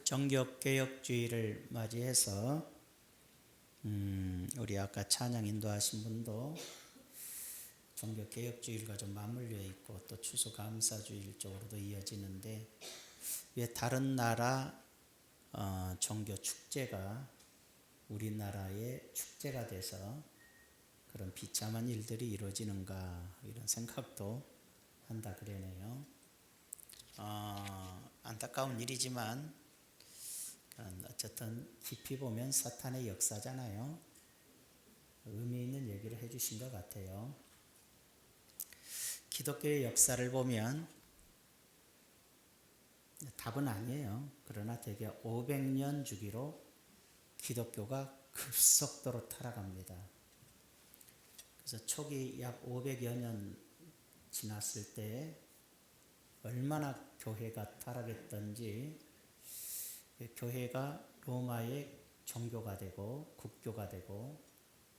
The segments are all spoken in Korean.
종교개혁주의를 맞이해서 우리 아까 찬양 인도하신 분도 종교개혁주의가 좀 맞물려 있고 또 추수감사주의 쪽으로도 이어지는데 왜 다른 나라 종교 축제가 우리나라의 축제가 돼서 그런 비참한 일들이 이루어지는가 이런 생각도 한다 그러네요. 안타까운 일이지만 어쨌든 깊이 보면 사탄의 역사잖아요. 의미 있는 얘기를 해주신 것 같아요. 기독교의 역사를 보면 답은 아니에요. 그러나 대개 500년 주기로 기독교가 급속도로 타락합니다. 그래서 초기 약 500여 년 지났을 때 얼마나 교회가 타락했던지 교회가 로마의 종교가 되고 국교가 되고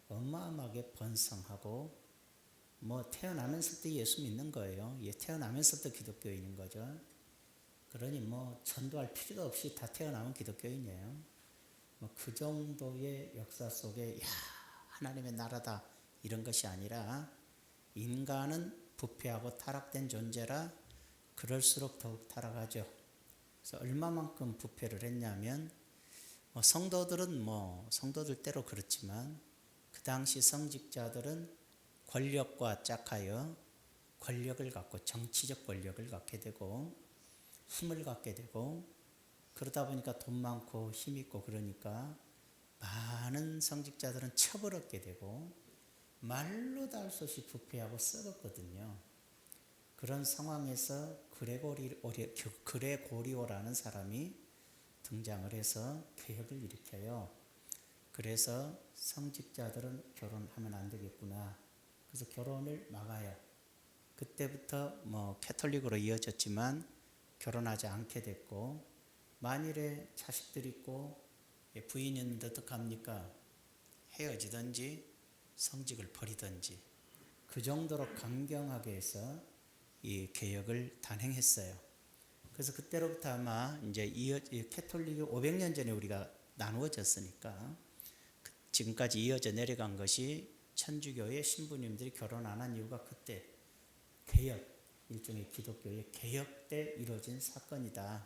어마어마하게 번성하고 태어나면서부터 예수 믿는 거예요. 태어나면서부터 기독교인인 거죠. 그러니 전도할 필요도 없이 다 태어나면 기독교인이에요. 그 정도의 역사 속에 하나님의 나라다 이런 것이 아니라 인간은 부패하고 타락된 존재라 그럴수록 더욱 타락하죠. 그래서 얼마만큼 부패를 했냐면 성도들은 성도들 때로 그렇지만 그 당시 성직자들은 권력과 짝하여 권력을 갖고 정치적 권력을 갖게 되고 힘을 갖게 되고 그러다 보니까 돈 많고 힘 있고 그러니까 많은 성직자들은 첩을 얻게 되고 말로도 할 수 없이 부패하고 썩었거든요. 그런 상황에서 그레고리오라는 사람이 등장을 해서 개혁을 일으켜요. 그래서 성직자들은 결혼하면 안 되겠구나. 그래서 결혼을 막아요. 그때부터 캐톨릭으로 이어졌지만 결혼하지 않게 됐고 만일에 자식들 있고 부인이 있는데 어떡합니까? 헤어지든지 성직을 버리든지 그 정도로 강경하게 해서 이 개혁을 단행했어요. 그래서 그때로부터 아마 이제 캐톨릭이 500년 전에 우리가 나누어졌으니까 지금까지 이어져 내려간 것이 천주교의 신부님들이 결혼 안 한 이유가 그때 개혁, 일종의 기독교의 개혁 때 이루어진 사건이다.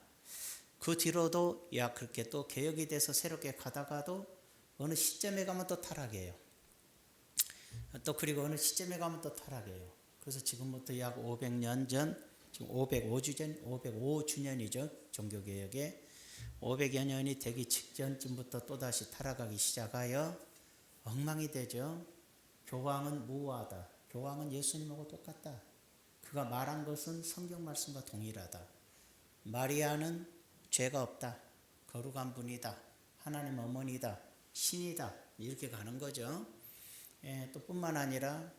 그 뒤로도 그렇게 또 개혁이 돼서 새롭게 가다가도 어느 시점에 가면 또 타락해요. 또 그리고 어느 시점에 가면 또 타락해요. 그래서 지금부터 약 500년 전, 지금 505주년이죠. 종교개혁에 500여 년이 되기 직전쯤부터 또다시 타락하기 시작하여 엉망이 되죠. 교황은 무오하다. 교황은 예수님하고 똑같다. 그가 말한 것은 성경 말씀과 동일하다. 마리아는 죄가 없다. 거룩한 분이다. 하나님 어머니다. 신이다. 이렇게 가는 거죠. 또 뿐만 아니라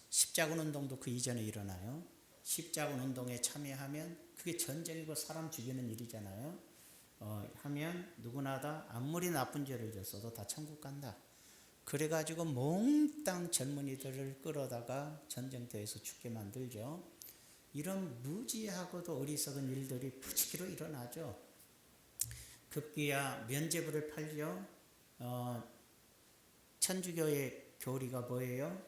십자군 운동도 그 이전에 일어나요. 십자군 운동에 참여하면 그게 전쟁이고 사람 죽이는 일이잖아요. 하면 누구나 다 아무리 나쁜 죄를 졌어도 다 천국 간다. 그래가지고 몽땅 젊은이들을 끌어다가 전쟁터에서 죽게 만들죠. 이런 무지하고도 어리석은 일들이 부지기로 일어나죠. 급기야 면죄부를 팔죠. 천주교의 교리가 뭐예요?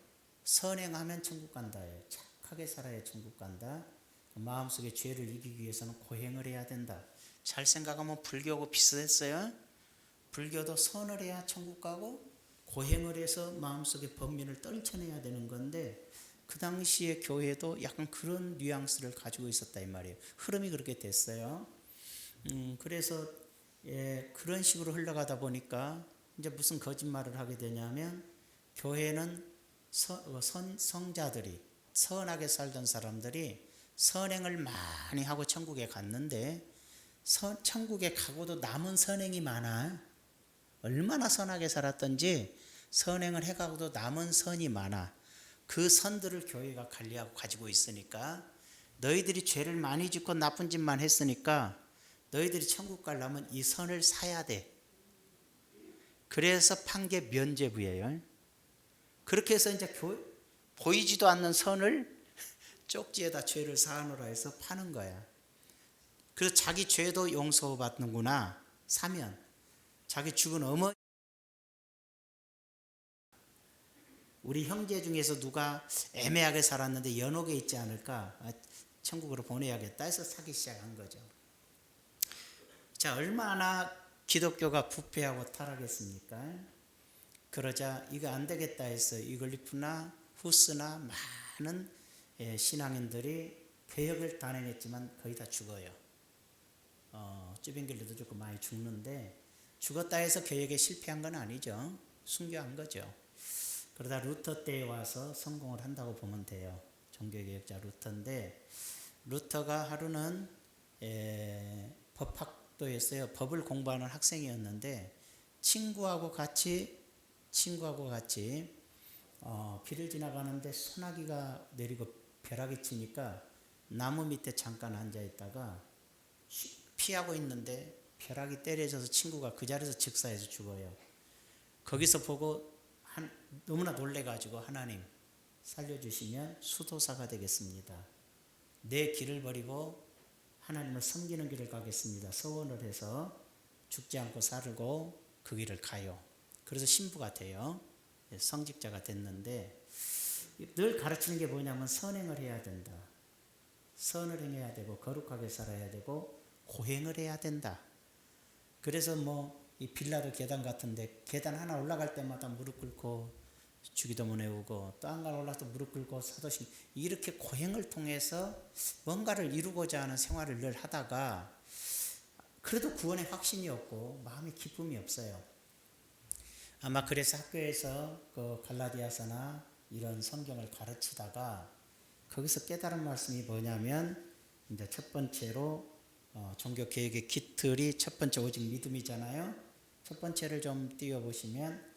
선행하면 천국 간다예요. 착하게 살아야 천국 간다. 마음속에 죄를 이기기 위해서는 고행을 해야 된다. 잘 생각하면 불교하고 비슷했어요. 불교도 선을 해야 천국 가고 고행을 해서 마음속에 범민을 떨쳐내야 되는 건데 그 당시의 교회도 약간 그런 뉘앙스를 가지고 있었다 이 말이에요. 흐름이 그렇게 됐어요. 그래서 그런 식으로 흘러가다 보니까 이제 무슨 거짓말을 하게 되냐면 교회는 성자들이 선하게 살던 사람들이 선행을 많이 하고 천국에 갔는데 천국에 가고도 남은 선행이 많아. 얼마나 선하게 살았던지 선행을 해가고도 남은 선이 많아. 그 선들을 교회가 관리하고 가지고 있으니까 너희들이 죄를 많이 짓고 나쁜 짓만 했으니까 너희들이 천국 가려면 이 선을 사야 돼. 그래서 판 게 면죄부예요. 그렇게 해서 이제 보이지도 않는 선을 쪽지에다 죄를 사하노라 해서 파는 거야. 그래서 자기 죄도 용서받는구나. 사면 자기 죽은 어머니, 우리 형제 중에서 누가 애매하게 살았는데 연옥에 있지 않을까? 천국으로 보내야겠다 해서 사기 시작한 거죠. 자, 얼마나 기독교가 부패하고 타락했습니까? 그러자 이거 안 되겠다 해서 이글리프나 후스나 많은 신앙인들이 개혁을 단행했지만 거의 다 죽어요. 쭈빙길리도 죽고 많이 죽는데, 죽었다 해서 개혁에 실패한 건 아니죠. 순교한 거죠. 그러다 루터 때에 와서 성공을 한다고 보면 돼요. 종교개혁자 루터인데, 루터가 하루는 법학도였어요. 법을 공부하는 학생이었는데 친구하고 같이 길을 지나가는데 소나기가 내리고 벼락이 치니까 나무 밑에 잠깐 앉아 있다가 피하고 있는데 벼락이 때려져서 친구가 그 자리에서 즉사해서 죽어요. 거기서 보고 너무나 놀래가지고, 하나님 살려주시면 수도사가 되겠습니다. 내 길을 버리고 하나님을 섬기는 길을 가겠습니다. 서원을 해서 죽지 않고 살고 그 길을 가요. 그래서 신부가 돼요. 성직자가 됐는데, 늘 가르치는 게 뭐냐면 선행을 해야 된다. 선을 행해야 되고 거룩하게 살아야 되고 고행을 해야 된다. 그래서 이 빌라도 계단 같은데 계단 하나 올라갈 때마다 무릎 꿇고 주기도문 외우고, 또 한 간 올라가서 무릎 꿇고 사도신, 이렇게 고행을 통해서 뭔가를 이루고자 하는 생활을 늘 하다가 그래도 구원의 확신이 없고 마음의 기쁨이 없어요. 아마 그래서 학교에서 그 갈라디아서나 이런 성경을 가르치다가 거기서 깨달은 말씀이 뭐냐면, 이제 첫 번째로 종교 개혁의 기틀이 첫 번째 오직 믿음이잖아요. 첫 번째를 좀 띄워보시면,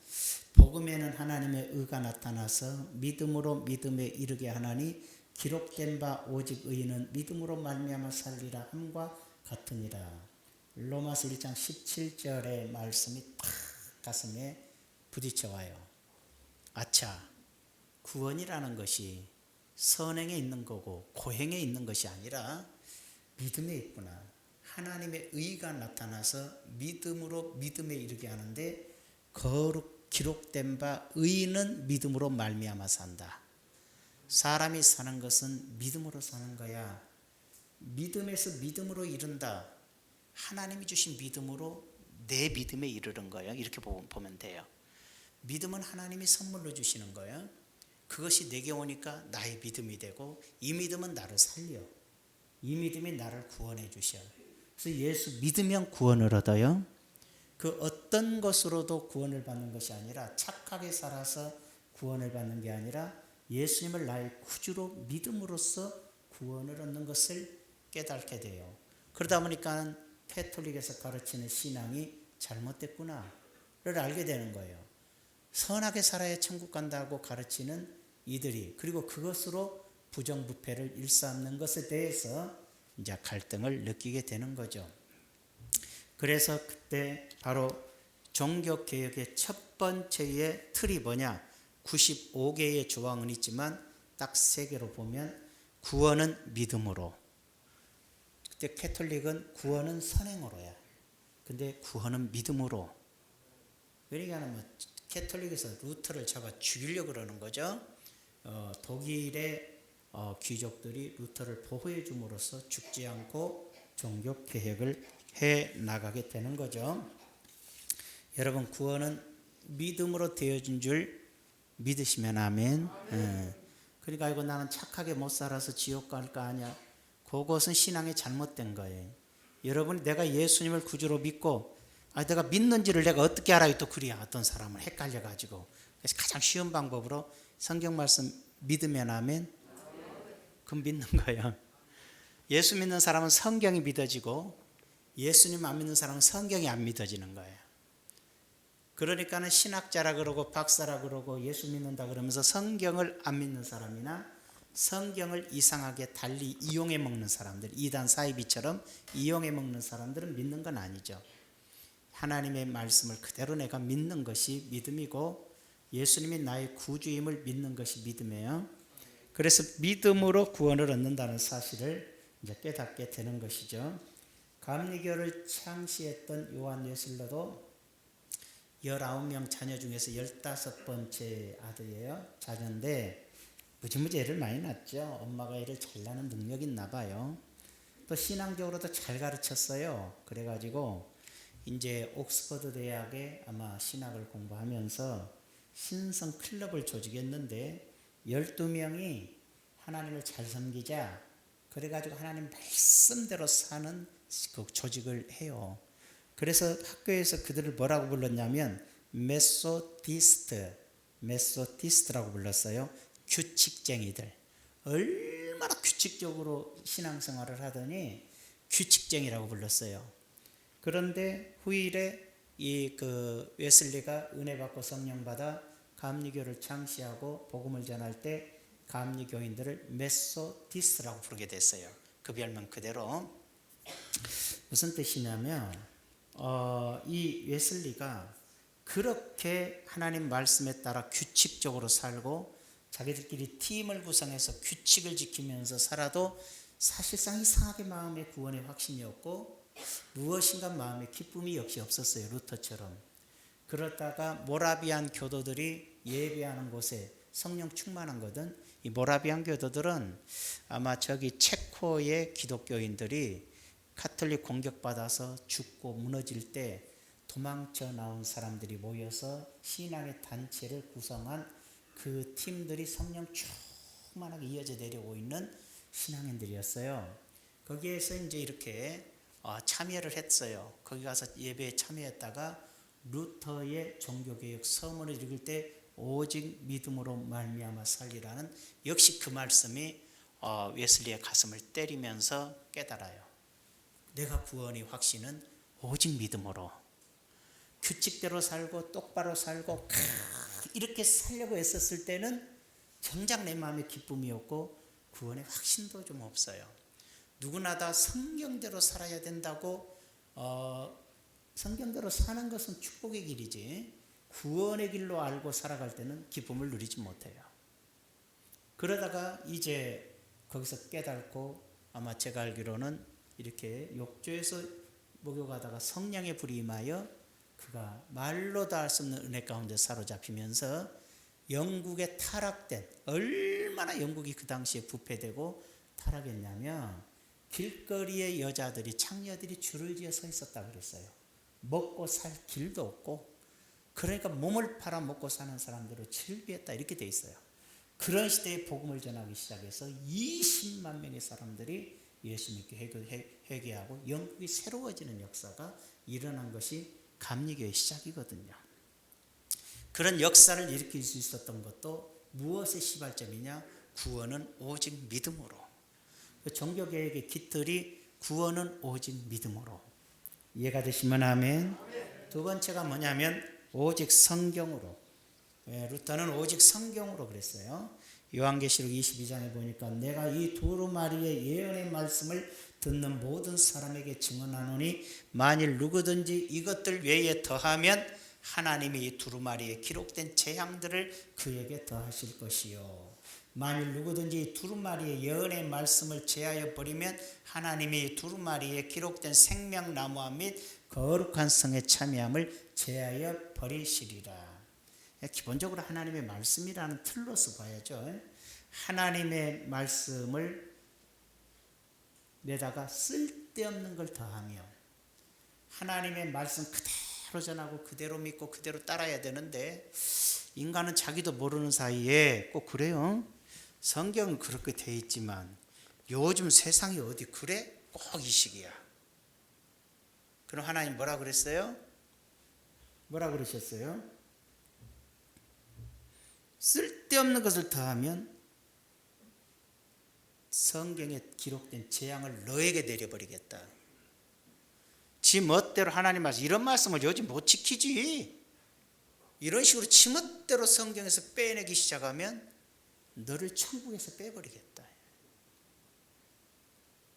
복음에는 하나님의 의가 나타나서 믿음으로 믿음에 이르게 하나니 기록된 바 오직 의인은 믿음으로 말미암아 살리라 함과 같으니라. 로마서 1장 17절의 말씀이 탁 가슴에 부딪혀 와요. 아차, 구원이라는 것이 선행에 있는 거고 고행에 있는 것이 아니라 믿음에 있구나. 하나님의 의가 나타나서 믿음으로 믿음에 이르게 하는데, 기록된 바 의인은 믿음으로 말미암아 산다. 사람이 사는 것은 믿음으로 사는 거야. 믿음에서 믿음으로 이른다. 하나님이 주신 믿음으로 내 믿음에 이르는 거예요. 이렇게 보면 돼요. 믿음은 하나님이 선물로 주시는 거예요. 그것이 내게 오니까 나의 믿음이 되고, 이 믿음은 나를 살려. 이 믿음이 나를 구원해 주셔. 그래서 예수 믿으면 구원을 얻어요. 그 어떤 것으로도 구원을 받는 것이 아니라, 착하게 살아서 구원을 받는 게 아니라 예수님을 나의 구주로 믿음으로써 구원을 얻는 것을 깨닫게 돼요. 그러다 보니까 캐톨릭에서 가르치는 신앙이 잘못됐구나를 알게 되는 거예요. 선하게 살아야 천국 간다고 가르치는 이들이, 그리고 그것으로 부정부패를 일삼는 것에 대해서 이제 갈등을 느끼게 되는 거죠. 그래서 그때 바로 종교개혁의 첫 번째의 틀이 뭐냐? 95개의 조항은 있지만 딱 3개로 보면, 구원은 믿음으로. 그때 캐톨릭은 구원은 선행으로야. 근데 구원은 믿음으로. 왜냐하면 캐톨릭에서 루터를 잡아 죽이려고 그러는 거죠. 독일의 귀족들이 루터를 보호해 줌으로써 죽지 않고 종교 개혁을 해 나가게 되는 거죠. 여러분, 구원은 믿음으로 되어진 줄 믿으시면 아멘. 그러니까 이거 나는 착하게 못 살아서 지옥 갈 거 아니야. 그것은 신앙이 잘못된 거예요. 여러분이 내가 예수님을 구주로 믿고, 내가 믿는지를 내가 어떻게 알아요? 또 그래야 어떤 사람은 헷갈려가지고. 그래서 가장 쉬운 방법으로 성경 말씀 믿으면 아멘. 그럼 믿는 거예요. 예수 믿는 사람은 성경이 믿어지고, 예수님 안 믿는 사람은 성경이 안 믿어지는 거예요. 그러니까는 신학자라 그러고 박사라 그러고 예수 믿는다 그러면서 성경을 안 믿는 사람이나 성경을 이상하게 달리 이용해 먹는 사람들, 이단 사이비처럼 이용해 먹는 사람들은 믿는 건 아니죠. 하나님의 말씀을 그대로 내가 믿는 것이 믿음이고, 예수님이 나의 구주임을 믿는 것이 믿음이에요. 그래서 믿음으로 구원을 얻는다는 사실을 이제 깨닫게 되는 것이죠. 감리교를 창시했던 요한 웨슬러도 19명 자녀 중에서 15번째 아들이에요. 자녀인데 무지무지 애를 많이 낳죠. 엄마가 애를 잘 낳는 능력이 있나 봐요. 또 신앙적으로도 잘 가르쳤어요. 그래가지고 이제 옥스퍼드 대학에 아마 신학을 공부하면서 신성 클럽을 조직했는데 12명이 하나님을 잘 섬기자 그래가지고 하나님 말씀대로 사는 그 조직을 해요. 그래서 학교에서 그들을 뭐라고 불렀냐면 메소디스트라고 불렀어요. 규칙쟁이들. 얼마나 규칙적으로 신앙생활을 하더니 규칙쟁이라고 불렀어요. 그런데 후일에 이 그 웨슬리가 은혜 받고 성령 받아 감리교를 창시하고 복음을 전할 때 감리교인들을 메소디스트라고 부르게 됐어요. 그 별명 그대로. 무슨 뜻이냐면 이 웨슬리가 그렇게 하나님 말씀에 따라 규칙적으로 살고 자기들끼리 팀을 구성해서 규칙을 지키면서 살아도 사실상 이상하게 마음에 구원의 확신이 없고 무엇인가 마음에 기쁨이 역시 없었어요. 루터처럼. 그러다가 모라비안 교도들이 예배하는 곳에 성령 충만한거든. 이 모라비안 교도들은 아마 저기 체코의 기독교인들이 카톨릭 공격받아서 죽고 무너질 때 도망쳐 나온 사람들이 모여서 신앙의 단체를 구성한 그 팀들이 성령 충만하게 이어져 내려오고 있는 신앙인들이었어요. 거기에서 이제 이렇게 참여를 했어요. 거기 가서 예배에 참여했다가 루터의 종교개혁 서문을 읽을 때 오직 믿음으로 말미암아 살리라는 역시 그 말씀이 웨슬리의 가슴을 때리면서 깨달아요. 내가 구원의 확신은 오직 믿음으로 규칙대로 살고 똑바로 살고 이렇게 살려고 했었을 때는 정작 내 마음에 기쁨이 없고 구원의 확신도 좀 없어요. 누구나 다 성경대로 살아야 된다고 성경대로 사는 것은 축복의 길이지 구원의 길로 알고 살아갈 때는 기쁨을 누리지 못해요. 그러다가 이제 거기서 깨닫고 아마 제가 알기로는 이렇게 욕조에서 목욕하다가 성령의 불이 임하여 그가 말로 다 할 수 없는 은혜 가운데 사로잡히면서 영국에 타락된 얼마나 영국이 그 당시에 부패되고 타락했냐면 길거리에 여자들이 창녀들이 줄을 지어 서 있었다 그랬어요. 먹고 살 길도 없고 그러니까 몸을 팔아 먹고 사는 사람들을 즐비했다 이렇게 돼 있어요. 그런 시대에 복음을 전하기 시작해서 20만 명의 사람들이 예수 믿게 회개하고 영국이 새로워지는 역사가 일어난 것이 감리교의 시작이거든요. 그런 역사를 일으킬 수 있었던 것도 무엇의 시발점이냐? 구원은 오직 믿음으로. 그 종교개혁의 깃털이 구원은 오직 믿음으로. 이해가 되시면 아멘. 두 번째가 뭐냐면 오직 성경으로. 루터는 오직 성경으로 그랬어요. 요한계시록 22장에 보니까 내가 이 두루마리의 예언의 말씀을 듣는 모든 사람에게 증언하노니 만일 누구든지 이것들 외에 더하면 하나님이 이 두루마리에 기록된 재앙들을 그에게 더하실 것이요. 만일 누구든지 두루마리의 예언의 말씀을 제하여 버리면 하나님이 이 두루마리에 기록된 생명나무와 및 거룩한 성의 참여함을 제하여 버리시리라. 기본적으로 하나님의 말씀이라는 틀로서 봐야죠. 하나님의 말씀을 내다가 쓸데없는 걸 더하며 하나님의 말씀 그대로 전하고 그대로 믿고 그대로 따라야 되는데 인간은 자기도 모르는 사이에 꼭 그래요. 성경은 그렇게 돼 있지만 요즘 세상이 어디 그래? 꼭 이 시기야. 그럼 하나님 뭐라 그랬어요? 뭐라 그러셨어요? 쓸데없는 것을 더하면 성경에 기록된 재앙을 너에게 내려버리겠다. 지 멋대로 하나님 말씀 이런 말씀을 요즘 못 지키지. 이런 식으로 지 멋대로 성경에서 빼내기 시작하면 너를 천국에서 빼버리겠다.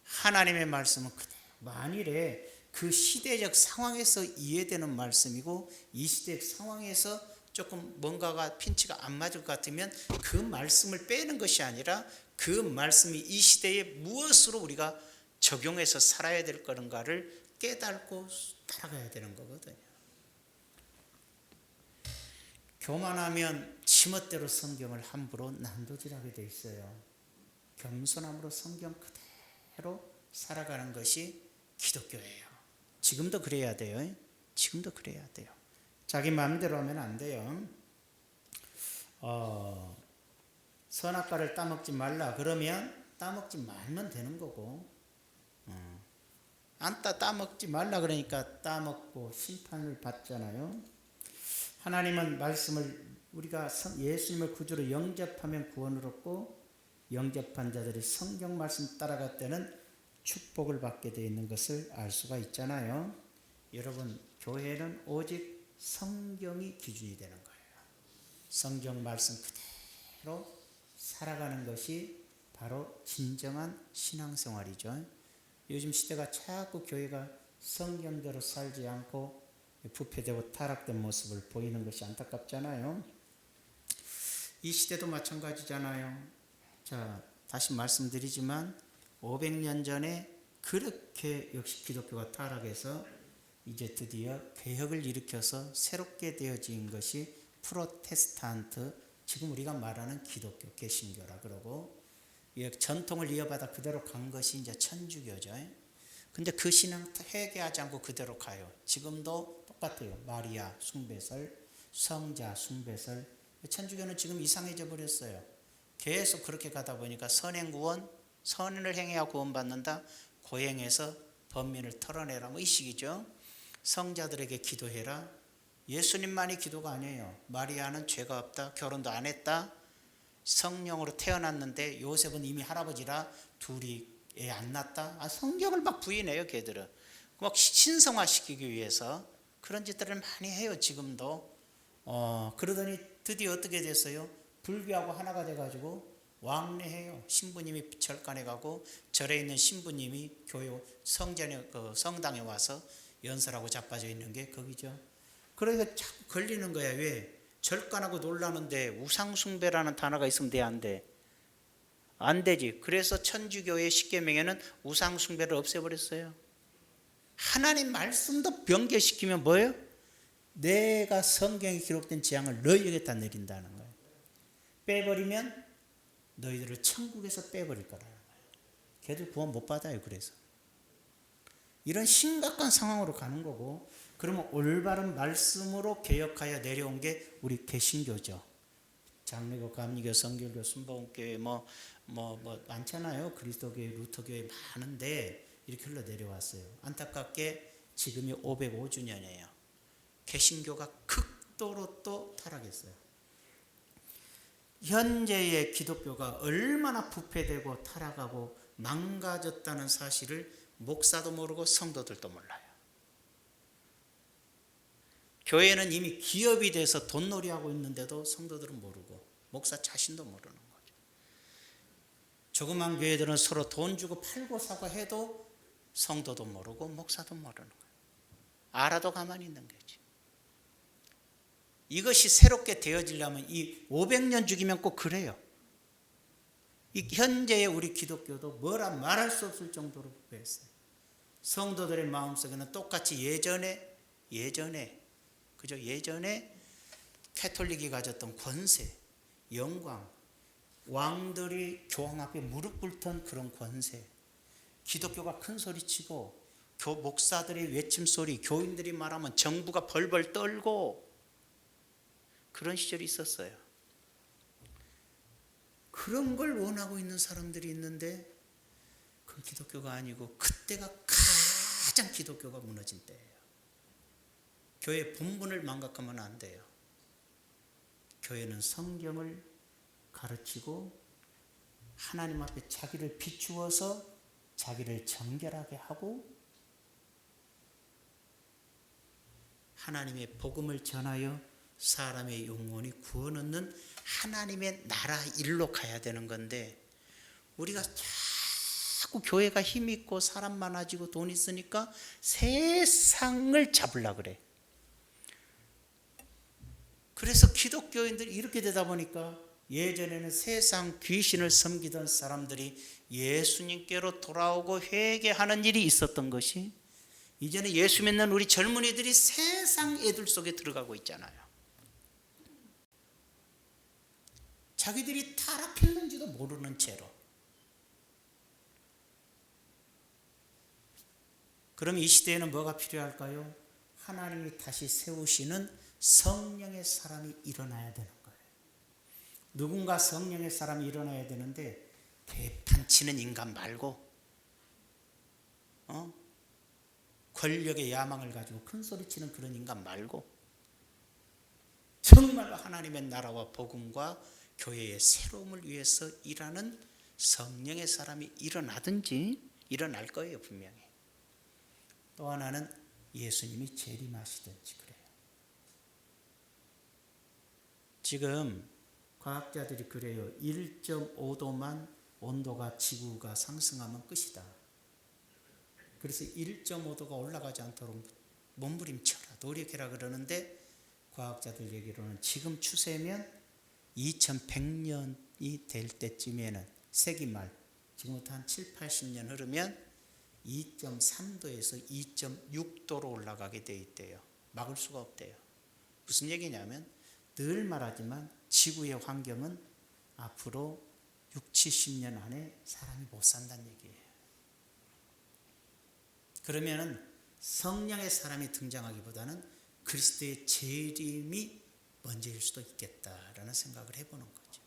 하나님의 말씀은 그대로 만일에 그 시대적 상황에서 이해되는 말씀이고 이 시대적 상황에서 조금 뭔가가 핀치가 안 맞을 것 같으면 그 말씀을 빼는 것이 아니라 그 말씀이 이 시대에 무엇으로 우리가 적용해서 살아야 될 그런가를 깨닫고 따라가야 되는 거거든요. 교만하면 지멋대로 성경을 함부로 난도질하게 돼 있어요. 겸손함으로 성경 그대로 살아가는 것이 기독교예요. 지금도 그래야 돼요. 지금도 그래야 돼요. 자기 마음대로 하면 안 돼요. 선악과를 따먹지 말라 그러면 따먹지 말면 되는 거고, 안 따먹지 말라 그러니까 따먹고 심판을 받잖아요. 하나님은 말씀을 우리가 예수님을 구주로 영접하면 구원을 얻고, 영접한 자들이 성경 말씀 따라갈 때는 축복을 받게 되어 있는 것을 알 수가 있잖아요. 여러분, 교회는 오직 성경이 기준이 되는 거예요. 성경 말씀 그대로 살아가는 것이 바로 진정한 신앙생활이죠. 요즘 시대가 자꾸 교회가 성경대로 살지 않고 부패되고 타락된 모습을 보이는 것이 안타깝잖아요. 이 시대도 마찬가지잖아요. 자, 다시 말씀드리지만 500년 전에 그렇게 역시 기독교가 타락해서 이제 드디어 개혁을 일으켜서 새롭게 되어진 것이 프로테스탄트, 지금 우리가 말하는 기독교, 개신교라 그러고, 전통을 이어받아 그대로 간 것이 이제 천주교죠. 근데 그 신앙 회개하지 않고 그대로 가요. 지금도 똑같아요. 마리아 숭배설, 성자 숭배설. 천주교는 지금 이상해져 버렸어요. 계속 그렇게 가다 보니까 선행구원, 선을 행해야 구원받는다, 고행해서 범민을 털어내라, 뭐 이 식이죠. 성자들에게 기도해라. 예수님만이 기도가 아니에요. 마리아는 죄가 없다, 결혼도 안 했다, 성령으로 태어났는데 요셉은 이미 할아버지라 둘이 애 안 낳았다. 성경을 막 부인해요. 걔들은 막 신성화시키기 위해서 그런 짓들을 많이 해요. 지금도. 그러더니 드디어 어떻게 됐어요? 불교하고 하나가 돼가지고 왕래해요. 신부님이 절간에 가고 절에 있는 신부님이 교회 성당에 와서 연설하고 자빠져 있는 게 거기죠. 그러니까 자꾸 걸리는 거야. 왜? 절간하고 놀라는데 우상숭배라는 단어가 있으면 돼, 안 돼? 안 되지. 그래서 천주교의 십계명에는 우상숭배를 없애버렸어요. 하나님 말씀도 변개시키면 뭐예요? 내가 성경에 기록된 재앙을 너희에게다 내린다는 거예요. 빼버리면 너희들을 천국에서 빼버릴 거라는 거예요. 걔들 구원 못 받아요. 그래서 이런 심각한 상황으로 가는 거고, 그러면 올바른 말씀으로 개혁하여 내려온 게 우리 개신교죠. 장로교, 감리교, 선교교, 순복음교회 뭐 많잖아요. 그리스도교회, 루터교회 많은데 이렇게 흘러 내려왔어요. 안타깝게 지금이 505주년이에요. 개신교가 극도로 또 타락했어요. 현재의 기독교가 얼마나 부패되고 타락하고 망가졌다는 사실을 목사도 모르고 성도들도 몰라요. 교회는 이미 기업이 돼서 돈놀이하고 있는데도 성도들은 모르고 목사 자신도 모르는 거죠. 조그만 교회들은 서로 돈 주고 팔고 사고 해도 성도도 모르고 목사도 모르는 거예요. 알아도 가만히 있는 거지. 이것이 새롭게 되어지려면 이 500년 주기면 꼭 그래요. 이 현재의 우리 기독교도 뭐라 말할 수 없을 정도로 부패했어요. 성도들의 마음속에는 똑같이 예전에 캐톨릭이 가졌던 권세, 영광, 왕들이 교황 앞에 무릎 꿇던 그런 권세, 기독교가 큰 소리치고 목사들의 외침소리, 교인들이 말하면 정부가 벌벌 떨고 그런 시절이 있었어요. 그런 걸 원하고 있는 사람들이 있는데 그건 기독교가 아니고, 그때가 가장 기독교가 무너진 때예요. 교회 본분을 망각하면 안 돼요. 교회는 성경을 가르치고 하나님 앞에 자기를 비추어서 자기를 정결하게 하고 하나님의 복음을 전하여 사람의 영혼이 구원 얻는 하나님의 나라 일로 가야 되는 건데, 우리가 자꾸 교회가 힘 있고 사람 많아지고 돈 있으니까 세상을 잡으려고 그래. 그래서 기독교인들이 이렇게 되다 보니까 예전에는 세상 귀신을 섬기던 사람들이 예수님께로 돌아오고 회개하는 일이 있었던 것이 이제는 예수 믿는 우리 젊은이들이 세상 애들 속에 들어가고 있잖아요. 자기들이 타락했는지도 모르는 채로. 그럼 이 시대에는 뭐가 필요할까요? 하나님이 다시 세우시는 성령의 사람이 일어나야 되는 거예요. 누군가 성령의 사람이 일어나야 되는데 개판치는 인간 말고 권력의 야망을 가지고 큰 소리치는 그런 인간 말고 정말로 하나님의 나라와 복음과 교회의 새로움을 위해서 일하는 성령의 사람이 일어나든지 일어날 거예요, 분명히. 또 하나는 예수님이 재림하시든지 그래요. 지금 과학자들이 그래요. 1.5도만 온도가 지구가 상승하면 끝이다. 그래서 1.5도가 올라가지 않도록 몸부림쳐라, 노력해라 그러는데 과학자들 얘기로는 지금 추세면 2100년이 될 때쯤에는 세기 말, 지금부터 한 7, 80년 흐르면 2.3도에서 2.6도로 올라가게 돼 있대요. 막을 수가 없대요. 무슨 얘기냐면 늘 말하지만 지구의 환경은 앞으로 6, 70년 안에 사람이 못 산다는 얘기예요. 그러면은 성령의 사람이 등장하기보다는 그리스도의 재림이 먼저일 수도 있겠다라는 생각을 해보는 거죠.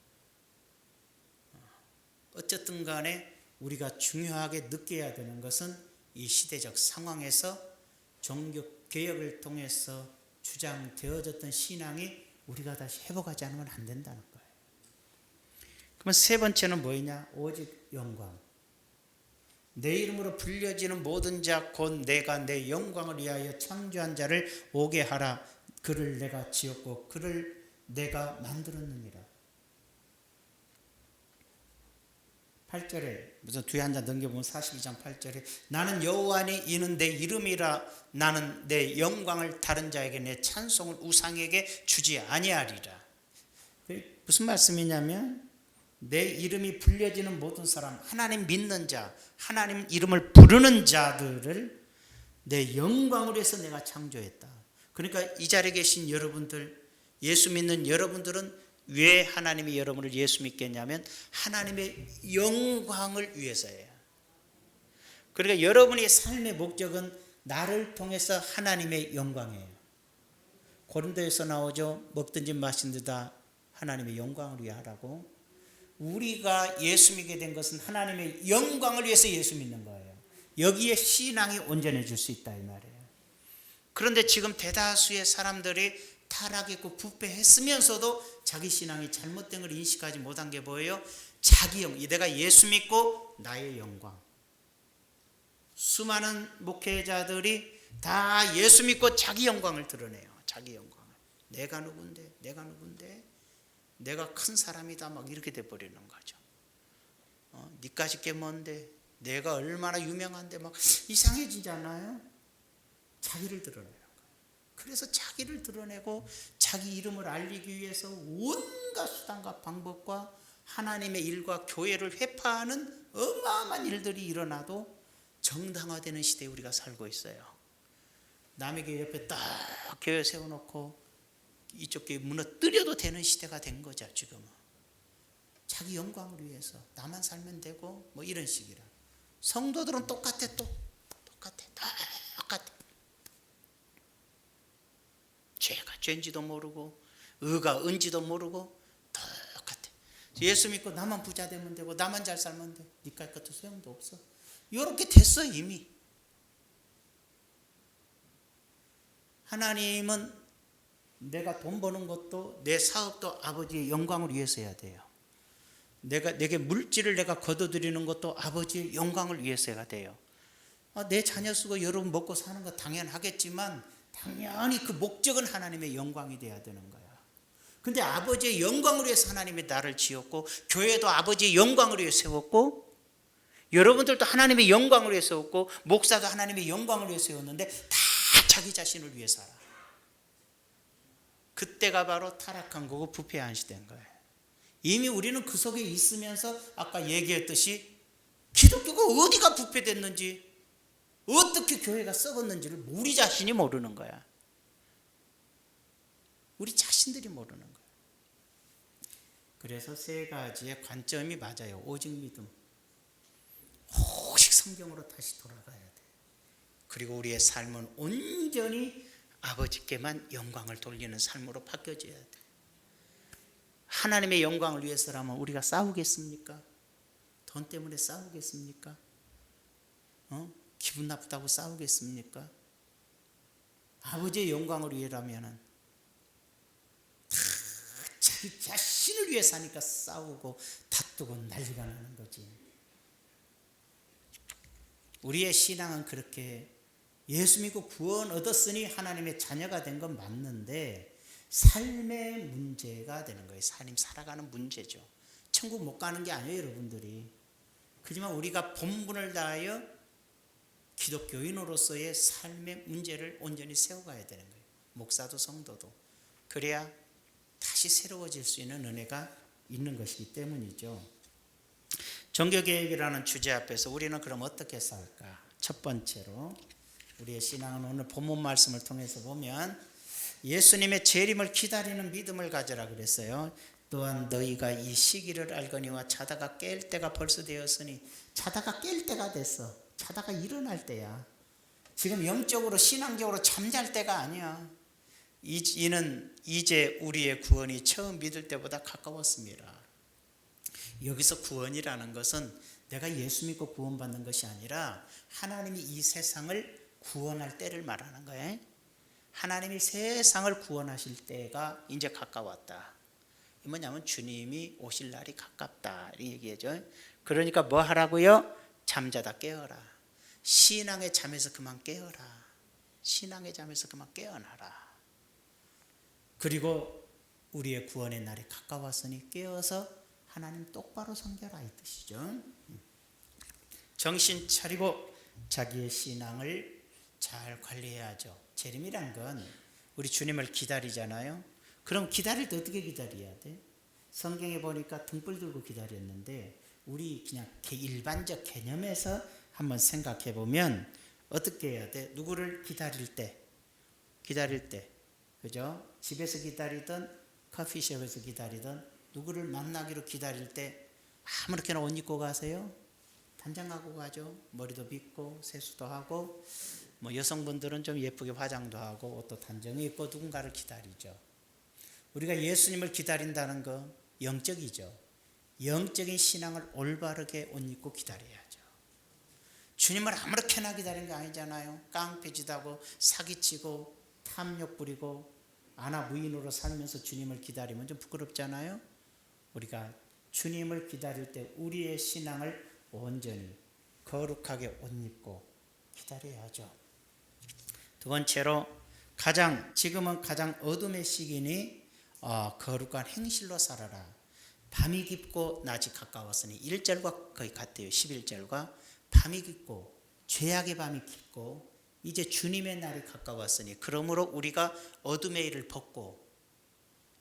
어쨌든 간에 우리가 중요하게 느껴야 되는 것은 이 시대적 상황에서 종교개혁을 통해서 주장되어졌던 신앙이 우리가 다시 회복하지 않으면 안 된다는 거예요. 그러면 세 번째는 뭐냐? 오직 영광. 내 이름으로 불려지는 모든 자 곧 내가 내 영광을 위하여 창조한 자를 오게 하라. 그를 내가 지었고 그를 내가 만들었느니라. 8절에 무슨 뒤에 한 장 넘겨보면 42장 8절에 나는 여호와니 이는 내 이름이라. 나는 내 영광을 다른 자에게 내 찬송을 우상에게 주지 아니하리라. 무슨 말씀이냐면 내 이름이 불려지는 모든 사람, 하나님 믿는 자, 하나님 이름을 부르는 자들을 내 영광을 위해서 내가 창조했다. 그러니까 이 자리에 계신 여러분들, 예수 믿는 여러분들은 왜 하나님이 여러분을 예수 믿겠냐면 하나님의 영광을 위해서예요. 그러니까 여러분의 삶의 목적은 나를 통해서 하나님의 영광이에요. 고린도에서 나오죠. 먹든지 마시든지 다 하나님의 영광을 위해 하라고. 우리가 예수 믿게 된 것은 하나님의 영광을 위해서 예수 믿는 거예요. 여기에 신앙이 온전해질 수 있다 이 말이에요. 그런데 지금 대다수의 사람들이 타락했고 부패했으면서도 자기 신앙이 잘못된 걸 인식하지 못한 게 뭐예요? 자기 영광. 내가 예수 믿고 나의 영광. 수많은 목회자들이 다 예수 믿고 자기 영광을 드러내요. 자기 영광을. 내가 누군데? 내가 누군데? 내가 큰 사람이다 막 이렇게 돼버리는 거죠. 니까짓 게 뭔데? 내가 얼마나 유명한데 막 이상해지지 않아요? 자기를 드러내는 거예요. 그래서 자기를 드러내고 자기 이름을 알리기 위해서 온갖 수단과 방법과 하나님의 일과 교회를 회파하는 어마어마한 일들이 일어나도 정당화되는 시대에 우리가 살고 있어요. 남의 교회 옆에 딱 교회 세워놓고 이쪽 교회 무너뜨려도 되는 시대가 된 거죠. 지금은 자기 영광을 위해서 나만 살면 되고 뭐 이런 식이라. 성도들은 똑같아. 똑같아. 죄가 죄인지도 모르고 의가 은지도 모르고 똑같아. 예수 믿고 나만 부자 되면 되고 나만 잘 살면 돼. 니까짓 것도 소용도 없어. 이렇게 됐어 이미. 하나님은 내가 돈 버는 것도 내 사업도 아버지의 영광을 위해서 해야 돼요. 내게 물질을 내가 거둬들이는 것도 아버지의 영광을 위해서 해야 돼요. 내 자녀 쓰고 여러분 먹고 사는 거 당연하겠지만 당연히 그 목적은 하나님의 영광이 돼야 되는 거야. 근데 아버지의 영광을 위해서 하나님이 나를 지었고 교회도 아버지의 영광을 위해 세웠고 여러분들도 하나님의 영광을 위해 세웠고 목사도 하나님의 영광을 위해 세웠는데 다 자기 자신을 위해 살아. 그때가 바로 타락한 거고 부패한 시대인 거예요. 이미 우리는 그 속에 있으면서 아까 얘기했듯이 기독교가 어디가 부패됐는지 어떻게 교회가 썩었는지를 우리 자신이 모르는 거야. 우리 자신들이 모르는 거야. 그래서 세 가지의 관점이 맞아요. 오직 믿음, 오직 성경으로 다시 돌아가야 돼. 그리고 우리의 삶은 온전히 아버지께만 영광을 돌리는 삶으로 바뀌어져야 돼. 하나님의 영광을 위해서라면 우리가 싸우겠습니까? 돈 때문에 싸우겠습니까? 기분 나쁘다고 싸우겠습니까? 아버지의 영광을 위해라면은 다 자기 자신을 위해 사니까 싸우고 다투고 난리가 나는 거지. 우리의 신앙은 그렇게 예수 믿고 구원 얻었으니 하나님의 자녀가 된 건 맞는데 삶의 문제가 되는 거예요. 삶 살아가는 문제죠. 천국 못 가는 게 아니에요, 여러분들이. 그렇지만 우리가 본분을 다하여 기독교인으로서의 삶의 문제를 온전히 세워가야 되는 거예요. 목사도 성도도. 그래야 다시 새로워질 수 있는 은혜가 있는 것이기 때문이죠. 종교개혁이라는 주제 앞에서 우리는 그럼 어떻게 살까? 첫 번째로 우리의 신앙은 오늘 본문 말씀을 통해서 보면 예수님의 재림을 기다리는 믿음을 가져라 그랬어요. 또한 너희가 이 시기를 알거니와 자다가 깰 때가 벌써 되었으니, 자다가 깰 때가 됐어. 자다가 일어날 때야. 지금 영적으로 신앙적으로 잠잘 때가 아니야. 이는 이제 우리의 구원이 처음 믿을 때보다 가까웠습니다. 여기서 구원이라는 것은 내가 예수 믿고 구원받는 것이 아니라 하나님이 이 세상을 구원할 때를 말하는 거예요. 하나님이 세상을 구원하실 때가 이제 가까웠다. 이 뭐냐면 주님이 오실 날이 가깝다 이 얘기죠. 그러니까 뭐 하라고요? 잠자다 깨어라. 신앙의 잠에서 그만 깨어라. 신앙의 잠에서 그만 깨어나라. 그리고 우리의 구원의 날이 가까웠으니 깨어서 하나님 똑바로 섬겨라 이 뜻이죠. 정신 차리고 자기의 신앙을 잘 관리해야죠. 재림이란 건 우리 주님을 기다리잖아요. 그럼 기다릴 때 어떻게 기다려야 돼? 성경에 보니까 등불 들고 기다렸는데 우리 그냥 일반적 개념에서 한번 생각해 보면 어떻게 해야 돼? 누구를 기다릴 때 그죠? 집에서 기다리든 커피숍에서 기다리든 누구를 만나기로 기다릴 때 아무렇게나 옷 입고 가세요? 단장하고 가죠. 머리도 빗고 세수도 하고 뭐 여성분들은 좀 예쁘게 화장도 하고 옷도 단정히 입고 누군가를 기다리죠. 우리가 예수님을 기다린다는 거 영적이죠. 영적인 신앙을 올바르게 옷 입고 기다려야죠. 주님을 아무렇게나 기다리는 게 아니잖아요. 깡패짓하고 사기치고 탐욕 부리고 아나무인으로 살면서 주님을 기다리면 좀 부끄럽잖아요. 우리가 주님을 기다릴 때 우리의 신앙을 온전히 거룩하게 옷 입고 기다려야죠. 두 번째로 지금은 가장 어둠의 시기니 거룩한 행실로 살아라. 밤이 깊고 낮이 가까웠으니 1절과 거의 같아요. 11절과 밤이 깊고 죄악의 밤이 깊고 이제 주님의 날이 가까웠으니 그러므로 우리가 어둠의 일을 벗고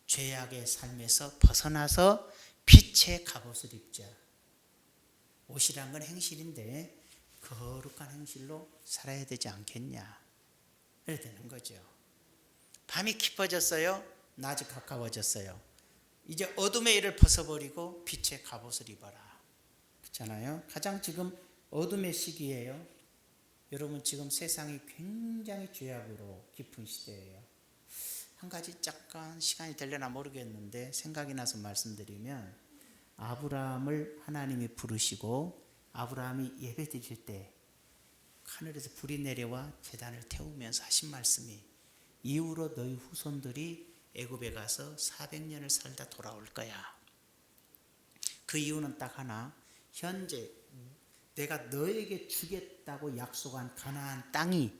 죄악의 삶에서 벗어나서 빛의 갑옷을 입자. 옷이란 건 행실인데 거룩한 행실로 살아야 되지 않겠냐. 이래야 되는 거죠. 밤이 깊어졌어요. 낮이 가까워졌어요. 이제 어둠의 일을 벗어버리고 빛의 갑옷을 입어라. 그렇잖아요. 가장 지금 어둠의 시기예요. 여러분 지금 세상이 굉장히 죄악으로 깊은 시대예요. 한 가지 잠깐 시간이 되려나 모르겠는데 생각이 나서 말씀드리면 아브라함을 하나님이 부르시고 아브라함이 예배 드릴 때 하늘에서 불이 내려와 제단을 태우면서 하신 말씀이 이후로 너희 후손들이 애굽에 가서 400년을 살다 돌아올 거야. 그 이유는 딱 하나. 현재 내가 너에게 주겠다고 약속한 가나안 땅이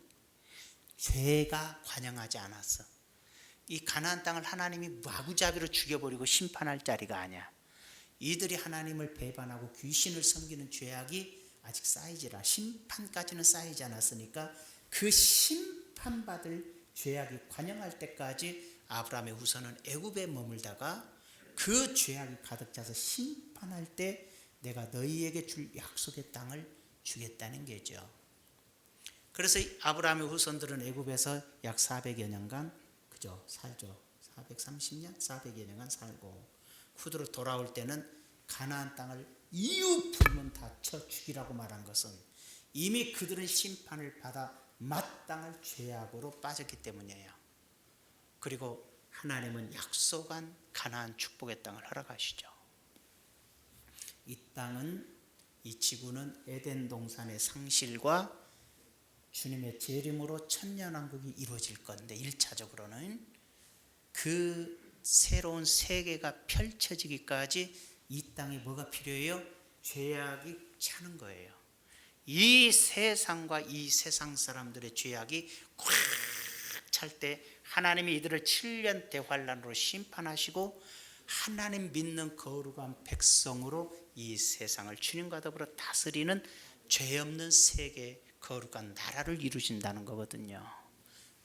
죄가 관영하지 않았어. 이 가나안 땅을 하나님이 마구잡이로 죽여버리고 심판할 자리가 아니야. 이들이 하나님을 배반하고 귀신을 섬기는 죄악이 아직 쌓이지라. 심판까지는 쌓이지 않았으니까 그 심판받을 죄악이 관영할 때까지 아브라함의 후손은 애굽에 머물다가 그 죄악이 가득 차서 심판할 때 내가 너희에게 줄 약속의 땅을 주겠다는 게죠. 그래서 아브라함의 후손들은 애굽에서 약 400여 년간 그죠 살죠. 430년, 400여 년간 살고 후드로 돌아올 때는 가나안 땅을 이유 불문 다 쳐 죽이라고 말한 것은 이미 그들은 심판을 받아 마땅할 죄악으로 빠졌기 때문이에요. 그리고 하나님은 약속한 가나안 축복의 땅을 허락하시죠. 이 땅은, 이 지구는 에덴 동산의 상실과 주님의 재림으로 천년왕국이 이루어질 건데 1차적으로는 그 새로운 세계가 펼쳐지기까지 이 땅에 뭐가 필요해요? 죄악이 차는 거예요. 이 세상과 이 세상 사람들의 죄악이 꽉 찰 때 하나님이 이들을 7년 대환란으로 심판하시고 하나님 믿는 거룩한 백성으로 이 세상을 주님과 더불어 다스리는 죄 없는 세계 거룩한 나라를 이루신다는 거거든요.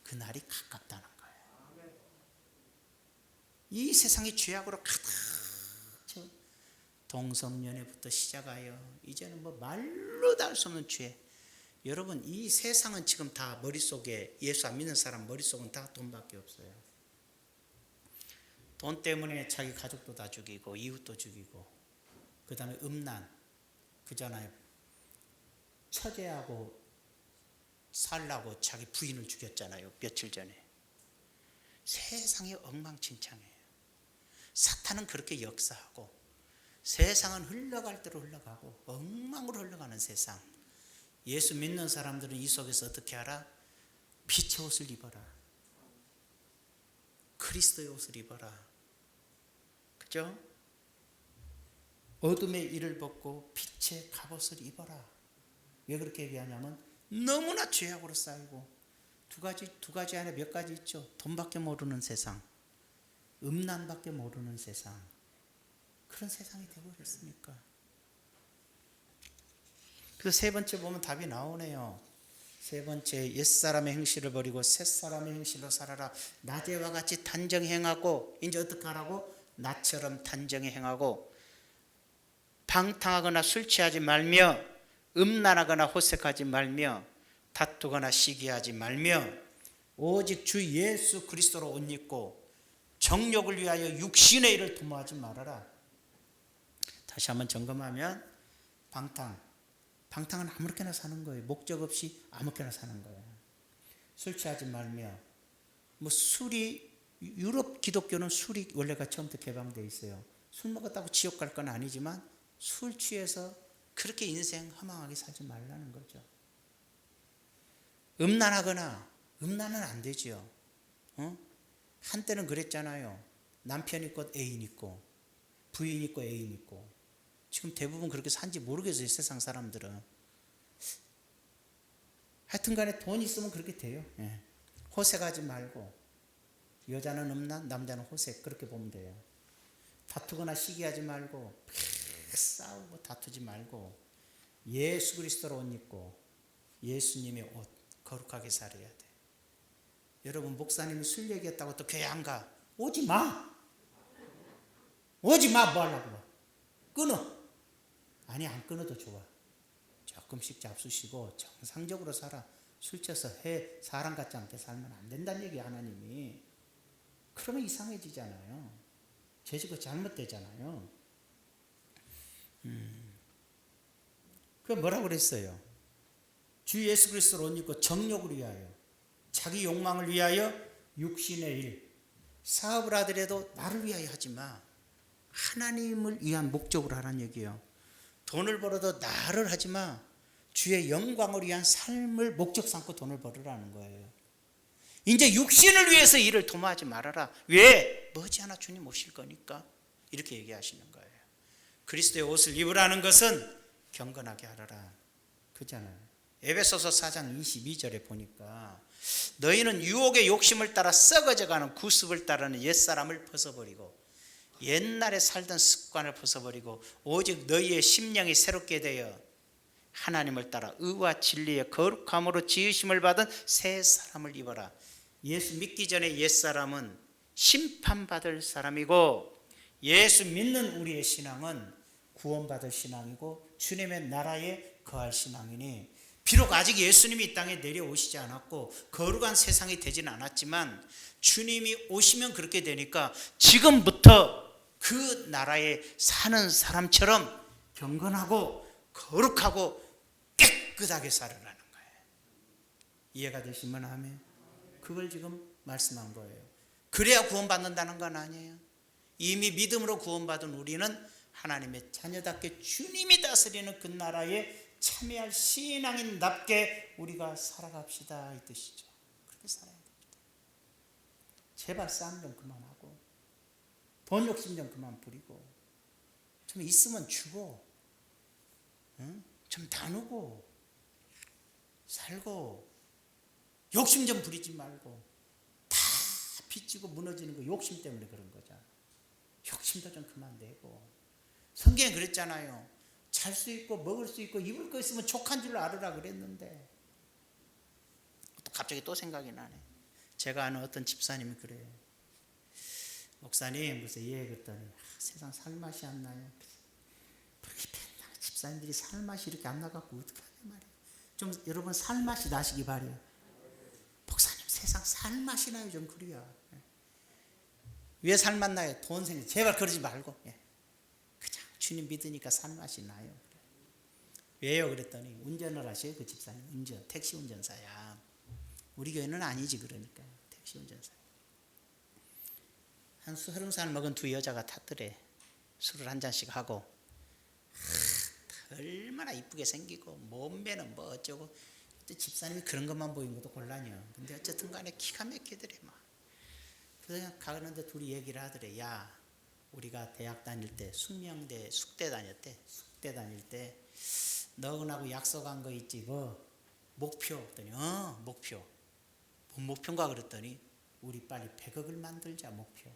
그 날이 가깝다는 거예요. 이 세상이 죄악으로 가득 채 동성연애부터 시작하여 이제는 뭐 말로 다 할 수 없는 죄. 여러분 이 세상은 지금 다 머릿속에 예수 안 믿는 사람 머릿속은 다 돈밖에 없어요. 돈 때문에 자기 가족도 다 죽이고 이웃도 죽이고 그 다음에 음란 그잖아요. 처제하고 살라고 자기 부인을 죽였잖아요. 며칠 전에. 세상이 엉망진창이에요. 사탄은 그렇게 역사하고 세상은 흘러갈 대로 흘러가고 엉망으로 흘러가는 세상. 예수 믿는 사람들은 이 속에서 어떻게 하라? 빛의 옷을 입어라. 그리스도의 옷을 입어라. 그죠? 어둠의 일을 벗고 빛의 갑옷을 입어라. 왜 그렇게 얘기하냐면 너무나 죄악으로 쌓이고 두 가지 안에 몇 가지 있죠. 돈밖에 모르는 세상, 음란밖에 모르는 세상, 그런 세상이 되어버렸으니까. 그래서 세 번째 보면 답이 나오네요. 세 번째, 옛사람의 행실을 버리고 새사람의 행실로 살아라. 낮에와 같이 단정히 행하고, 이제 어떻게 하라고? 나처럼 단정히 행하고, 방탕하거나 술 취하지 말며, 음란하거나 호색하지 말며, 다투거나 시기하지 말며, 오직 주 예수 그리스도로 옷 입고 정욕을 위하여 육신의 일을 도모하지 말아라. 다시 한번 점검하면 방탕은 아무렇게나 사는 거예요. 목적 없이 아무렇게나 사는 거예요. 술 취하지 말며, 뭐 술이, 유럽 기독교는 술이 원래가 처음부터 개방되어 있어요. 술 먹었다고 지옥 갈 건 아니지만 술 취해서 그렇게 인생 허망하게 살지 말라는 거죠. 음란은 안 되죠. 한때는 그랬잖아요. 남편 있고 애인 있고 부인 있고 애인 있고. 지금 대부분 그렇게 산지 모르겠어요. 세상 사람들은. 하여튼 간에 돈 있으면 그렇게 돼요. 예. 호색하지 말고, 여자는 음란, 남자는 호색, 그렇게 보면 돼요. 다투거나 시기하지 말고, 싸우고 다투지 말고, 예수 그리스도로 옷 입고 예수님의 옷 거룩하게 살아야 돼. 여러분 목사님이 술 얘기했다고 또 교회 안 가? 오지 마. 뭐 하려고? 끊어. 아니 안 끊어도 좋아. 조금씩 잡수시고 정상적으로 살아. 술 취해서 사람 같지 않게 살면 안 된다는 얘기 하나님이. 그러면 이상해지잖아요. 죄지고 잘못되잖아요. 그 뭐라고 그랬어요? 주 예수 그리스도로 옷 입고 정욕을 위하여, 자기 욕망을 위하여 육신의 일, 사업을 하더라도 나를 위하여 하지 마. 하나님을 위한 목적으로 하라는 얘기예요. 돈을 벌어도 나를 하지 마. 주의 영광을 위한 삶을 목적 삼고 돈을 벌으라는 거예요. 이제 육신을 위해서 일을 도모하지 말아라. 왜? 머지않아 주님 오실 거니까. 이렇게 얘기하시는 거예요. 그리스도의 옷을 입으라는 것은 경건하게 하라라. 그잖아요. 에베소서 4장 22절에 보니까 너희는 유혹의 욕심을 따라 썩어져가는 구습을 따르는 옛사람을 벗어버리고 옛날에 살던 습관을 벗어버리고 오직 너희의 심령이 새롭게 되어 하나님을 따라 의와 진리의 거룩함으로 지으심을 받은 새 사람을 입어라. 예수 믿기 전에 옛사람은 심판받을 사람이고 예수 믿는 우리의 신앙은 구원받을 신앙이고 주님의 나라에 거할 신앙이니, 비록 아직 예수님이 이 땅에 내려오시지 않았고 거룩한 세상이 되지는 않았지만 주님이 오시면 그렇게 되니까 지금부터 그 나라에 사는 사람처럼 경건하고 거룩하고 깨끗하게 살아라는 거예요. 이해가 되시면 아멘. 그걸 지금 말씀한 거예요. 그래야 구원받는다는 건 아니에요. 이미 믿음으로 구원받은 우리는 하나님의 자녀답게 주님이 다스리는 그 나라에 참여할 신앙인답게 우리가 살아갑시다, 이 뜻이죠. 그렇게 살아야 됩니다. 제발 싸움 좀 그만하고 돈 욕심 좀 그만 부리고 좀 있으면 주고, 응? 좀 나누고 살고, 욕심 좀 부리지 말고. 다 빚지고 무너지는 거 욕심 때문에 그런 거죠. 욕심도 좀 그만 내고. 성경에 그랬잖아요. 잘 수 있고 먹을 수 있고 입을 거 있으면 족한 줄 알으라 그랬는데, 갑자기 또 생각이 나네. 제가 아는 어떤 집사님이 그래요. 목사님, 그래서 예 그랬더니 세상 살맛이 안 나요. 집사님들이 살맛이 이렇게 안 나갖고 어떡하냐 말이에요. 좀 여러분 살맛이 나시기 바래요. 목사님, 세상 살맛이 나요. 좀 그래야. 왜 살맛 나요? 돈 생겨. 제발 그러지 말고 그냥 주님 믿으니까 살맛이 나요. 왜요? 그랬더니 운전을 하셔요. 그 집사님 택시 운전사야. 우리 교회는 아니지. 그러니까 택시 운전사. 한 30살 먹은 두 여자가 탔더래. 술을 한 잔씩 하고. 얼마나 이쁘게 생기고 몸매는 뭐 어쩌고. 집사님이 그런 것만 보인 것도 곤란해요. 근데 어쨌든 간에 기가 막히더래 막. 그래서 가는데 둘이 얘기를 하더래. 야, 우리가 대학 다닐 때 숙명대 숙대 다녔대. 숙대 다닐 때 너하고 약속한 거 있지, 뭐 목표. 그랬더니 목표. 뭔 목표인가 그랬더니 우리 빨리 100억을 만들자 목표.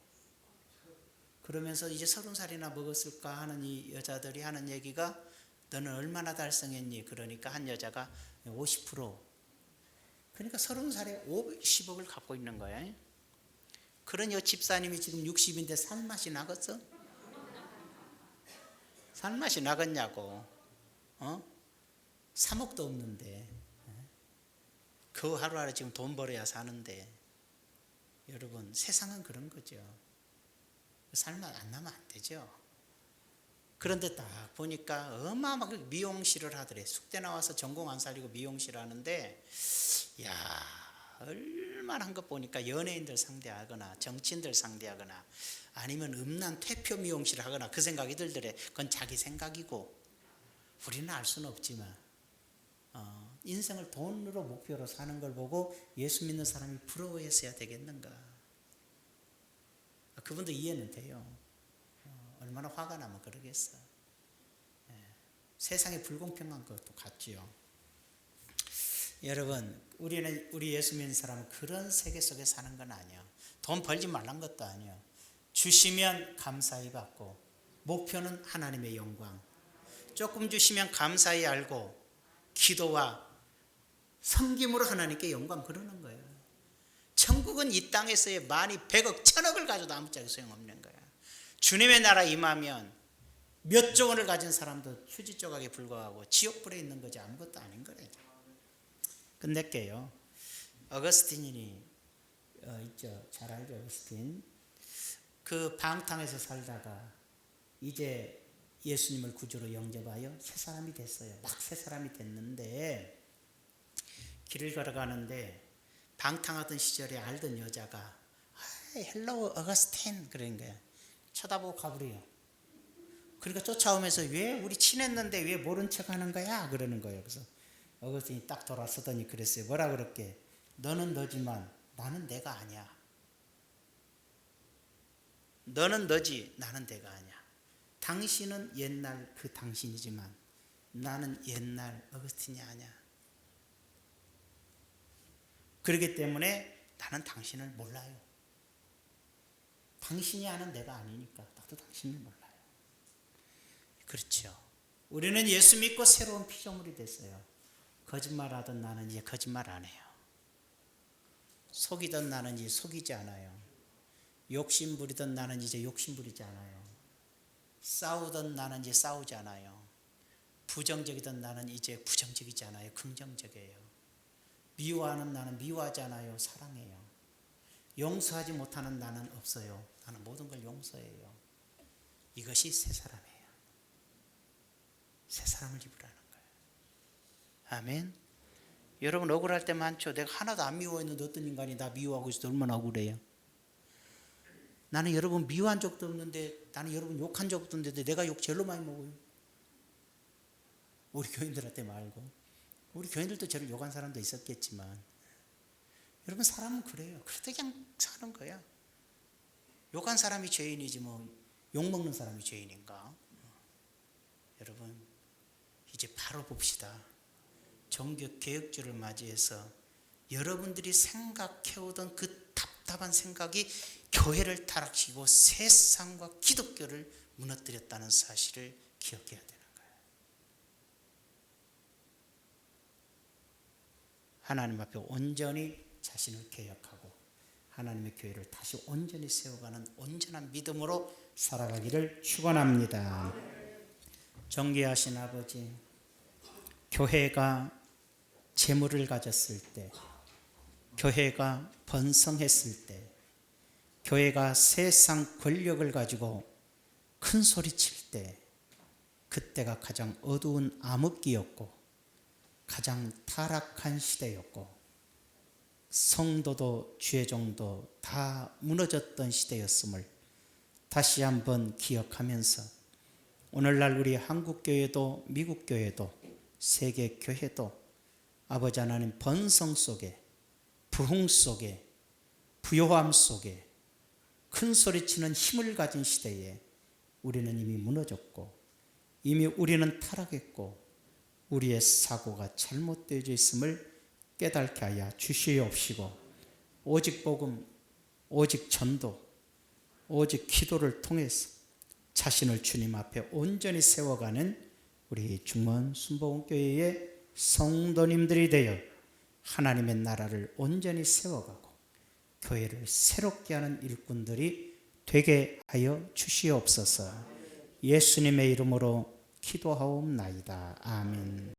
그러면서 이제 30살이나 먹었을까 하는 이 여자들이 하는 얘기가, 너는 얼마나 달성했니? 그러니까 한 여자가 50%. 그러니까 30살에 50억을 갖고 있는 거야. 그러니 집사님이 지금 60인데 살맛이 나겠어? 살맛이 나겠냐고. 3억도 없는데 그 하루하루 지금 돈 벌어야 사는데. 여러분, 세상은 그런 거죠. 살맛 안 나면 안 되죠. 그런데 딱 보니까 어마어마하게 미용실을 하더래. 숙대 나와서 전공 안 살리고 미용실 하는데, 야, 얼마나 한 것 보니까 연예인들 상대하거나 정치인들 상대하거나 아니면 음란 퇴표 미용실을 하거나 그 생각이 들더래. 그건 자기 생각이고 우리는 알 수는 없지만 인생을 돈으로 목표로 사는 걸 보고 예수 믿는 사람이 부러워했어야 되겠는가. 그분도 이해는 돼요. 얼마나 화가 나면 그러겠어. 세상에 불공평한 것도 같지요. 여러분, 우리 예수 믿는 사람은 그런 세계 속에 사는 건 아니에요. 돈 벌지 말란 것도 아니에요. 주시면 감사히 받고, 목표는 하나님의 영광. 조금 주시면 감사히 알고 기도와 섬김으로 하나님께 영광 그러는 거예요. 천국은 이 땅에서의 많이 100억, 1000억을 가져도 아무짝에 소용없는 거야. 주님의 나라 임하면 몇 조 원을 가진 사람도 휴지 조각에 불과하고 지옥불에 있는 거지 아무것도 아닌 거래요. 끝낼게요. 어거스틴이 있죠. 잘 알죠, 어거스틴. 그 방탕에서 살다가 이제 예수님을 구주로 영접하여 새 사람이 됐어요. 막 새 사람이 됐는데 길을 걸어가는데 방탕하던 시절에 알던 여자가 헬로우 어거스틴 그러는 거야. 쳐다보고 가버려요. 그러니까 쫓아오면서 왜 우리 친했는데 왜 모른 척 하는 거야? 그러는 거예요. 그래서 어거스틴이 딱 돌아서더니 그랬어요. 뭐라 그럴게? 너는 너지만 나는 내가 아니야. 너는 너지 나는 내가 아니야. 당신은 옛날 그 당신이지만 나는 옛날 어거스틴이 아니야. 그렇기 때문에 나는 당신을 몰라요. 당신이 아는 내가 아니니까 나도 당신을 몰라요. 그렇죠. 우리는 예수 믿고 새로운 피조물이 됐어요. 거짓말하던 나는 이제 거짓말 안 해요. 속이던 나는 이제 속이지 않아요. 욕심 부리던 나는 이제 욕심 부리지 않아요. 싸우던 나는 이제 싸우지 않아요. 부정적이던 나는 이제 부정적이지 않아요. 긍정적이에요. 미워하는 나는 미워하지 않아요. 사랑해요. 용서하지 못하는 나는 없어요. 나는 모든 걸 용서해요. 이것이 새 사람이에요. 새 사람을 입으라는 거예요. 아멘. 여러분 억울할 때 많죠. 내가 하나도 안 미워했는데 어떤 인간이 나 미워하고 있어도 얼마나 억울해요. 나는 여러분 미워한 적도 없는데, 나는 여러분 욕한 적도 없는데 내가 욕 제일로 많이 먹어요. 우리 교인들한테 말고. 우리 교인들도 저를 욕한 사람도 있었겠지만, 여러분 사람은 그래요. 그래도 그냥 사는 거야. 욕한 사람이 죄인이지 뭐 욕먹는 사람이 죄인인가? 여러분 이제 바로 봅시다. 종교개혁주를 맞이해서 여러분들이 생각해오던 그 답답한 생각이 교회를 타락시키고 세상과 기독교를 무너뜨렸다는 사실을 기억해야 되는 거예요. 하나님 앞에 온전히 자신을 개혁하고 하나님의 교회를 다시 온전히 세워가는 온전한 믿음으로 살아가기를 축원합니다. 존귀하신 아버지, 교회가 재물을 가졌을 때, 교회가 번성했을 때, 교회가 세상 권력을 가지고 큰 소리 칠 때, 그때가 가장 어두운 암흑기였고 가장 타락한 시대였고 성도도 죄종도 다 무너졌던 시대였음을 다시 한번 기억하면서 오늘날 우리 한국교회도 미국교회도 세계교회도 아버지 하나님 번성 속에, 부흥 속에, 부요함 속에 큰 소리치는 힘을 가진 시대에 우리는 이미 무너졌고 이미 우리는 타락했고 우리의 사고가 잘못되어져 있음을 깨닫게 하여 주시옵시고 오직 복음, 오직 전도, 오직 기도를 통해서 자신을 주님 앞에 온전히 세워가는 우리 중원 순복음교회의 성도님들이 되어 하나님의 나라를 온전히 세워가고 교회를 새롭게 하는 일꾼들이 되게 하여 주시옵소서. 예수님의 이름으로 기도하옵나이다. 아멘.